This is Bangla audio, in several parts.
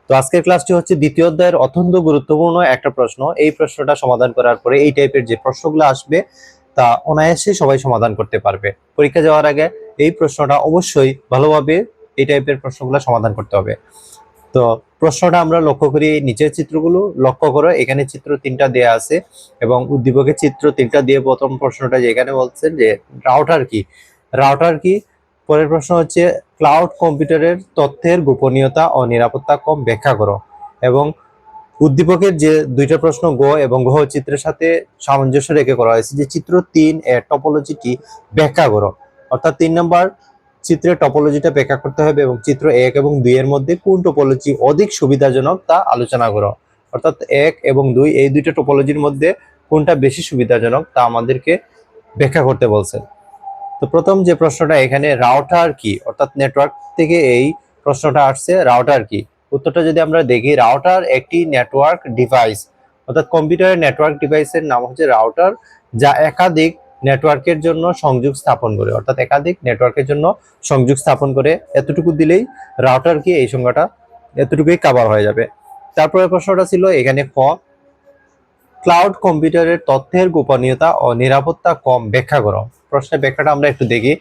তো আজকের ক্লাসটি হচ্ছে দ্বিতীয় অধ্যায়ের অত্যন্ত গুরুত্বপূর্ণ একটা প্রশ্ন। এই প্রশ্নটা সমাধান করার পরে এই টাইপের যে প্রশ্নগুলো আসবে তা অনায়াসে সবাই সমাধান করতে পারবে। পরীক্ষা যাওয়ার আগে এই প্রশ্নটা অবশ্যই ভালোভাবে এই টাইপের প্রশ্নগুলো সমাধান করতে হবে। তো প্রশ্নটা আমরা লক্ষ্য করি, নিচের চিত্রগুলো লক্ষ্য করো। এখানে চিত্র তিনটা দেয়া আছে এবং উদ্দীপকের চিত্র তিনটা দিয়ে প্রথম প্রশ্নটা যেখানে বলছেন যে রাউটার কি। রাউটার কি, পরের প্রশ্ন হচ্ছে ক্লাউড কম্পিউটারের তথ্যের গোপনীয়তা ও নিরাপত্তা কম ব্যাখ্যা করো। এবং উদ্দীপকের যে দুইটা প্রশ্ন গ এবং ঘ চিত্রের সাথে সামঞ্জস্য রেখে করা হয়েছে যে চিত্র 3 এর টপোলজিটি ব্যাখ্যা করো। অর্থাৎ 3 নম্বর চিত্রের টপোলজিটা ব্যাখ্যা করতে হবে এবং চিত্র 1 এবং 2 এর মধ্যে কোন টপোলজি অধিক সুবিধাজনক তা আলোচনা করো। অর্থাৎ 1 এবং 2 এই দুইটা টপোলজির মধ্যে কোনটা বেশি সুবিধাজনক তা আমাদেরকে ব্যাখ্যা করতে বলছে। তো প্রথম যে প্রশ্নটা এখানে রাউটার কি, অর্থাৎ নেটওয়ার্ক থেকে এই প্রশ্নটা আসছে, রাউটার কি। উত্তরটা যদি আমরা দেখি, রাউটার একটি নেটওয়ার্ক ডিভাইস, অর্থাৎ কম্পিউটারের নেটওয়ার্ক ডিভাইসের নাম হচ্ছে রাউটার, যা একাধিক নেটওয়ার্কের জন্য সংযোগ স্থাপন করে। অর্থাৎ একাধিক নেটওয়ার্কের জন্য সংযোগ স্থাপন করে, এতটুকু দিলেই রাউটার কি এই সংজ্ঞাটা এতটুকুই কভার হয়ে যাবে। তারপরে প্রশ্নটা ছিল এখানে ক, ক্লাউড কম্পিউটারের তথ্যের গোপনীয়তা ও নিরাপত্তা কম ব্যাখ্যা করো। প্রশ্নের ব্যাখ্যাটা আমরা একটু দেখি।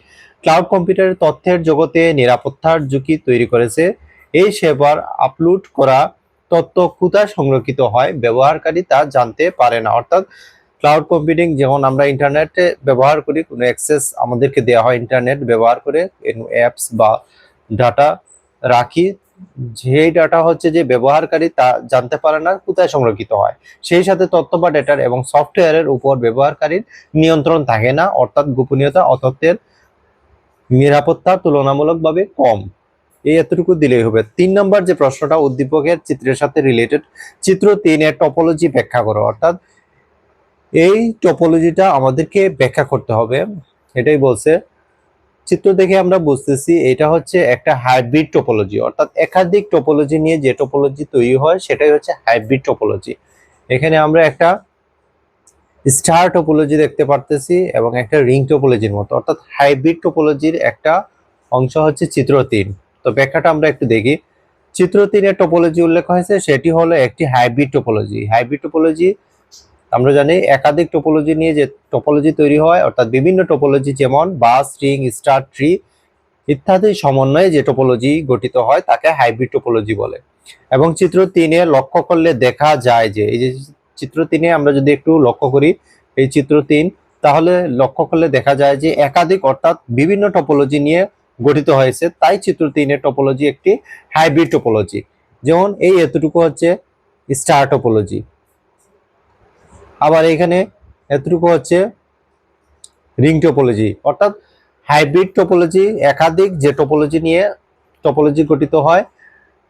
ক্লাউড কম্পিউটারের তথ্যের জগতে নিরাপত্তার ঝুঁকি তৈরি করেছে। এই সেবার আপলোড করা তথ্য কোথায় সংরক্ষিত হয় ব্যবহারকারী তা জানতে পারে না। অর্থাৎ ক্লাউড কম্পিউটিং যেমন আমরা ইন্টারনেটে ব্যবহার করি, কোনো অ্যাক্সেস আমাদেরকে দেওয়া হয়, ইন্টারনেট ব্যবহার করে অ্যাপস বা ডাটা রাখি, যেই ডাটা হচ্ছে যে ব্যবহারকারী তা জানতে পারে না কোথায় সংরক্ষিত হয়। সেই সাথে তথ্য বা ডেটার এবং সফটওয়্যারের উপর ব্যবহারকারীর নিয়ন্ত্রণ থাকে না, অর্থাৎ গোপনীয়তা ও তথ্যের নিরাপত্তা তুলনামূলকভাবে কম। এই এতটুকু দিলেই হবে। 3 নম্বর যে প্রশ্নটা উদ্দীপকের চিত্রের সাথে রিলেটেড, চিত্র 3 এর টপোলজি ব্যাখ্যা করো। অর্থাৎ এই টপোলজিটা আমাদেরকে ব্যাখ্যা করতে হবে, এটাই বলছে। চিত্র দেখে আমরা বুঝতেছি এটা হচ্ছে একটা হাইব্রিড টোপোলজি, অর্থাৎ একাধিক টোপোলজি নিয়ে যে টোপোলজি তৈরি হয় সেটাই হচ্ছে হাইব্রিড টোপোলজি। এখানে আমরা একটা স্টার টোপোলজি দেখতে পারতেছি এবং একটা রিং টোপোলজির মতো, অর্থাৎ হাইব্রিড টোপোলজির একটা অংশ হচ্ছে চিত্র 3। তো ব্যাখ্যাটা আমরা একটু দেখি। চিত্র 3 এর টোপোলজি উল্লেখ হয়েছে, সেটি হলো একটি হাইব্রিড টোপোলজি। হাইব্রিড টোপোলজি আমরা জানি একাধিক টোপোলজি নিয়ে যে টোপোলজি তৈরি হয়, অর্থাৎ বিভিন্ন টোপোলজি যেমন বাস, রিং, স্টার, ট্রি ইত্যাদি সমন্বয়ে যে টোপোলজি গঠিত হয় তাকে হাইব্রিড টোপোলজি বলে। এবং চিত্র 3 লক্ষ্য করলে দেখা যায় যে এই যে চিত্র 3 আমরা যদি একটু লক্ষ্য করি এই চিত্র 3, তাহলে লক্ষ্য করলে দেখা যায় যে একাধিক অর্থাৎ বিভিন্ন টোপোলজি নিয়ে গঠিত হয়েছে, তাই চিত্র 3 টোপোলজি একটি হাইব্রিড টোপোলজি। যেমন এই এতটুকু হচ্ছে স্টার টোপোলজি, আবার এখানে এতটুকু হচ্ছে রিং টোপোলজি। অর্থাৎ হাইব্রিড টোপোলজি একাধিক যে টোপোলজি নিয়ে টোপোলজি গঠিত হয়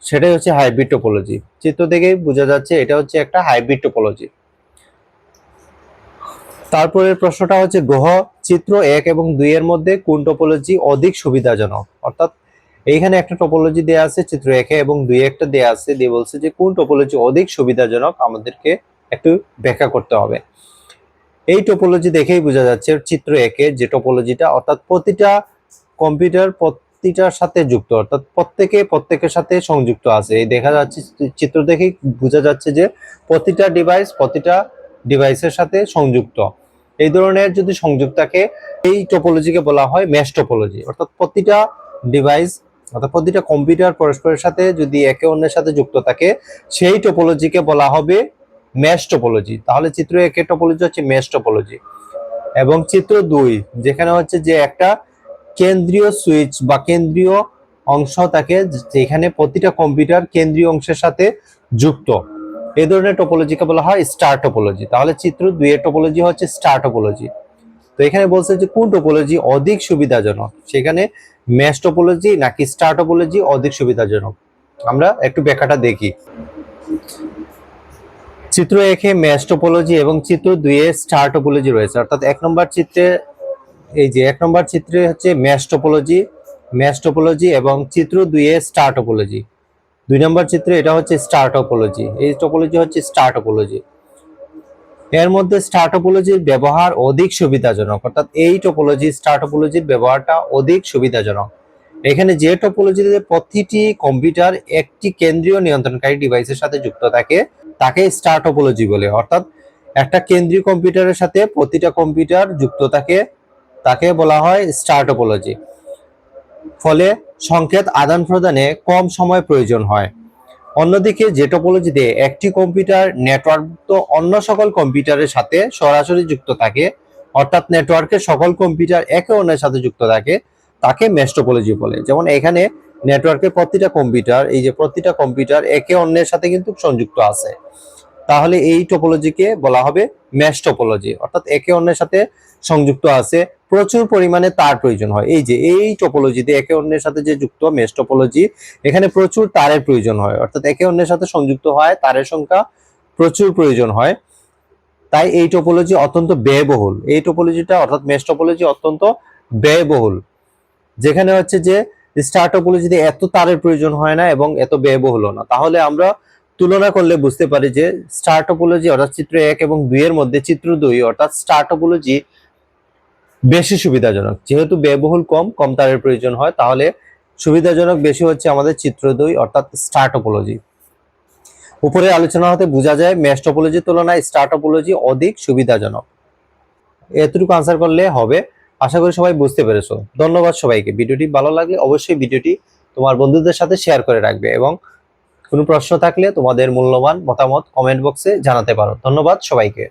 সেটাই হচ্ছে হাইব্রিড টোপোলজি। চিত্র দেখেই বোঝা যাচ্ছে এটা হচ্ছে একটা হাইব্রিড টোপোলজি। তারপরের প্রশ্নটা হচ্ছে গ্রহ, চিত্র 1 এবং 2 এর মধ্যে কোন টোপোলজি অধিক সুবিধাজনক। অর্থাৎ এইখানে একটা টোপোলজি দেয়া আছে চিত্র 1 এবং 2 একটা দেয়া আছে, দিয়ে বলছে যে কোন টোপোলজি অধিক সুবিধাজনক আমাদেরকে একটু ব্যাখ্যা করতে হবে। এই টোপোলজি দেখেই বোঝা যাচ্ছে চিত্র 1 এর যে টোপোলজিটা, অর্থাৎ প্রতিটা কম্পিউটার প্রতিটার সাথে যুক্ত, অর্থাৎ প্রত্যেকের সাথে সংযুক্ত আছে। এই দেখা যাচ্ছে চিত্র দেখেই বোঝা যাচ্ছে যে প্রতিটা ডিভাইসের সাথে সংযুক্ত। এই ধরনের যদি সংযোগ থাকে এই টোপোলজিকে বলা হয় মেশ টোপোলজি। অর্থাৎ প্রতিটা ডিভাইস অর্থাৎ প্রতিটা কম্পিউটার পরস্পরের সাথে যদি একে অন্যের সাথে যুক্ত থাকে সেই টোপোলজিকে বলা হবে মেশ টোপোলজি। তাহলে চিত্র 1 এর টোপোলজি হচ্ছে মেশ টোপোলজি। এবং চিত্র 2 যেখানে হচ্ছে যে একটা কেন্দ্রীয় সুইচ বা কেন্দ্রীয় অংশ থাকে যেখানে প্রতিটা কম্পিউটার কেন্দ্রীয় অংশের সাথে যুক্ত, এই ধরনের টোপোলজিকে বলা হয় স্টার টোপোলজি। তাহলে চিত্র 2 এর টোপোলজি হচ্ছে স্টার টোপোলজি। তো এখানে বলছে যে কোন টোপোলজি অধিক সুবিধাজনক, সেখানে মেশ টোপোলজি নাকি স্টার টোপোলজি অধিক সুবিধাজনক। আমরা একটু ব্যাখ্যাটা দেখি। চিত্র 1 এ মেশ টোপোলজি এবং চিত্র 2 এ স্টার টোপোলজি রয়েছে। অর্থাৎ 1 নম্বর চিত্রে এই যে 1 নম্বর চিত্রে হচ্ছে মেশ টোপোলজি এবং চিত্র 2 এ স্টার টোপোলজি। 2 নম্বর চিত্রে এটা হচ্ছে স্টার টোপোলজি, এই টোপোলজি হচ্ছে স্টার টোপোলজি। এর মধ্যে স্টার টোপোলজির ব্যবহার অধিক সুবিধাজনক, অর্থাৎ এই টোপোলজি স্টার টোপোলজির ব্যবহারটা অধিক সুবিধাজনক। এখানে যে টপোলজিতে প্রতিটি কম্পিউটার একটি কেন্দ্রীয় নিয়ন্ত্রণকারী ডিভাইসের সাথে যুক্ত থাকে তাকে স্টার টপোলজি বলে। অর্থাৎ একটা কেন্দ্রীয় কম্পিউটারের সাথে প্রতিটা কম্পিউটার যুক্ত থাকে তাকে বলা হয় স্টার টপোলজি। ফলে সংকেত আদান প্রদানে কম সময় প্রয়োজন হয়। অন্যদিকে যে টপোলজিতে একটি কম্পিউটার নেটওয়ার্ক অন্য সকল কম্পিউটারের সাথে সরাসরি যুক্ত থাকে, অর্থাৎ নেটওয়ার্কের সকল কম্পিউটার একে অন্যের সাথে যুক্ত থাকে, তাকে মেশ টপোলজি বলে। যেমন এখানে নেটওয়ার্কের প্রতিটা কম্পিউটার, এই যে প্রতিটা কম্পিউটার একে অন্যের সাথে কিন্তু সংযুক্ত আছে, তাহলে এই টপোলজিকে বলা হবে মেশ টপোলজি। অর্থাৎ একে অন্যের সাথে সংযুক্ত আছে, প্রচুর পরিমাণে তার প্রয়োজন হয়। এই যে এই টপোলজিতে একে অন্যের সাথে যে যুক্ত মেশ টপোলজি, এখানে প্রচুর তারের প্রয়োজন হয়, অর্থাৎ একে অন্যের সাথে সংযুক্ত হয় তারের সংখ্যা প্রচুর প্রয়োজন হয়। তাই এই টপোলজি অত্যন্ত ব্যয়বহুল। এই টপোলজিটা অর্থাৎ মেশ টপোলজি অত্যন্ত ব্যয়বহুল, যেখানে হচ্ছে যে স্টার টপোলজিতে এত তারের প্রয়োজন হয় না এবং এত ব্যয়বহুল না। তাহলে আমরা তুলনা করলে বুঝতে পারি যে স্টার টপোলজি অর্থাৎ চিত্র 1 এবং 2 এর মধ্যে চিত্র 2 অর্থাৎ স্টার টপোলজি বেশি সুবিধাজনক। যেহেতু ব্যয়বহুল কম, কম তারের প্রয়োজন হয়, তাহলে সুবিধাজনক বেশি হচ্ছে আমাদের চিত্র 2 অর্থাৎ স্টার টপোলজি। উপরে আলোচনা হতে বোঝা যায় মেশ টপোলজির তুলনায় স্টার টপোলজি অধিক সুবিধাজনক। এতটুকু আনসার করলে হবে। আশা করি সবাই বুঝতে পেরেছো। ধন্যবাদ সবাইকে। ভিডিওটি ভালো লাগলে অবশ্যই ভিডিওটি তোমার বন্ধুদের সাথে শেয়ার করে রাখবে এবং কোনো প্রশ্ন থাকলে তোমাদের মূল্যবান মতামত কমেন্ট বক্সে জানাতে পারো। ধন্যবাদ সবাইকে।